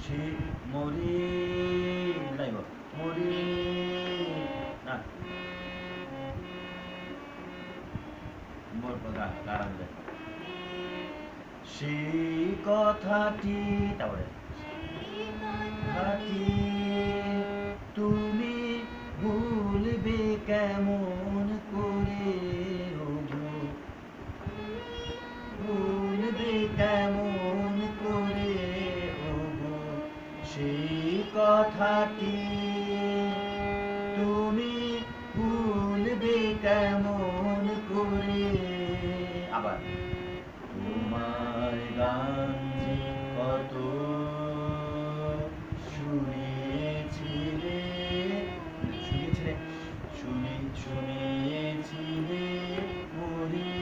সে মরে নাই মরে না গান সেই কথাটি তারপরে তুমি ভুলবে কেমন করে ভুলবে কেমন করে সেই কথাটি তুমি ভুলবে কেমন করে আবার তোমার গান যে কত শুনিয়েছিলে শুনিয়েছিলে মরে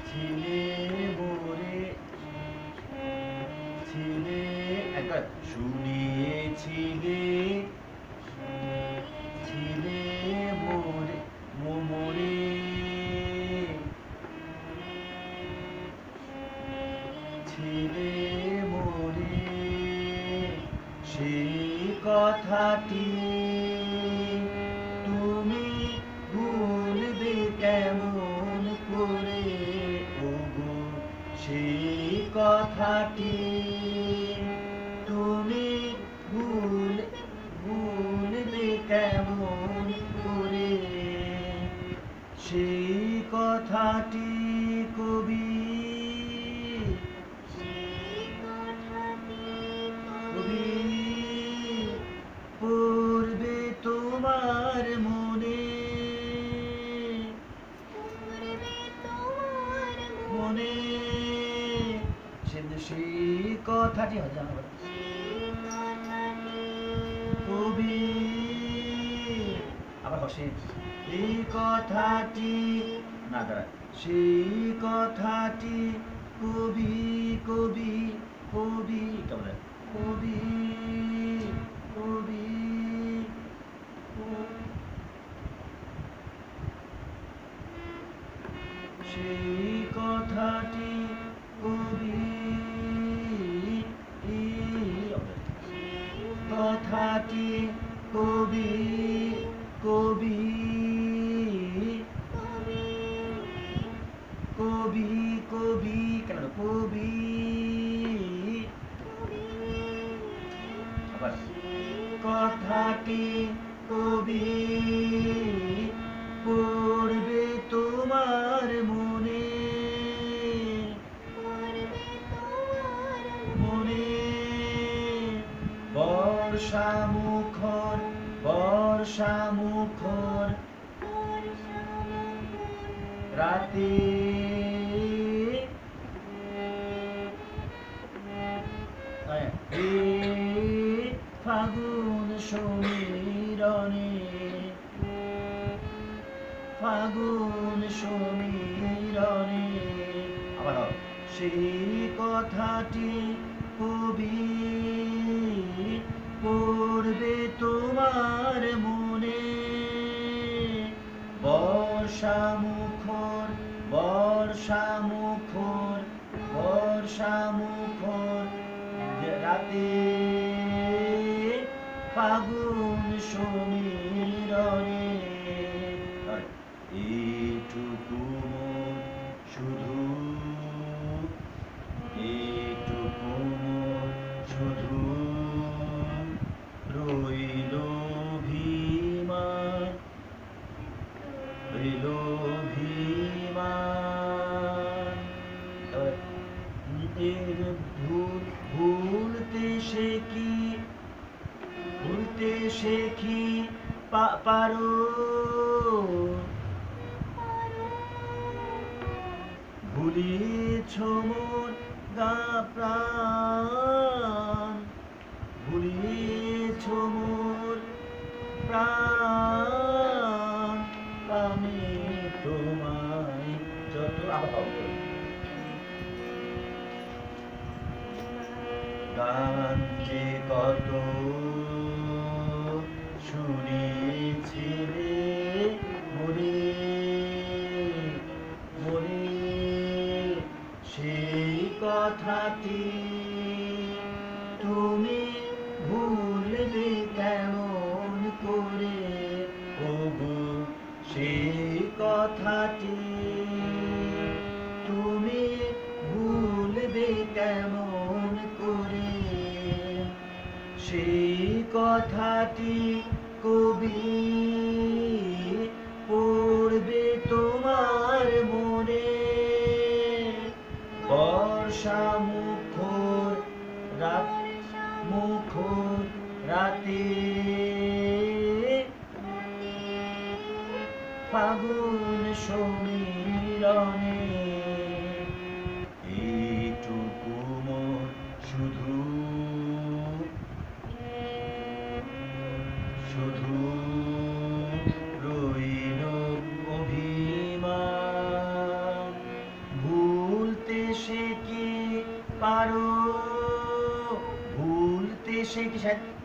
ছিলে মরে ছিলে একবার শুনিয়েছিলে ছিলে মরে মরে ছিলে মরে সেই কথাটি তুমি ভুলবে কেমন করে ওগো সেই কথাটি তুমি ভুলবে কেমন করে সেই কথাটি কবি পড়বে তোমার মনে মনে সেই কথাটি কবি আবার বসে এই কথাটি না দাঁড়া সেই কথাটি কবি কবি কবি কেমন কবি কবি সেই কথাটি কবি কথাটি কবি কবি কবি কবি কেন কবি কথাটি কবি পড়বে তোমার মনে মনে বর্ষা মুখর রাতে ফাগুন সমীরণে আবার সেই কথাটি কবি পড়বে তোমার মনে বর্ষা মুখর রাতে ফাগুন সমীরণে এইটুকু শুধু এইটুকু শুধু রইল অভিমান এর ভুলতে সে কি পারো ভুলিয়েছ মোর গা প্রাণ ভুলিয়েছ মোর প্রাণ আমি তোমায় যত গান যে কত শুনেছিলে মরে সেই কথাটি তুমি ভুলবে কেমন করে ওগো সেই কথাটি তুমি ভুলবে কেমন করে সেই কথাটি কবি পড়বে তোমার মনে বর্ষা মুখর রাত মুখর রাতে ফাগুন সমীরণে এইটুকু মোর শুধু শুধু রইল অভিমান ভুলতে সে কি পারো ভুলতে সে কি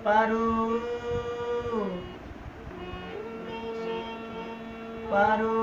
পারো পারো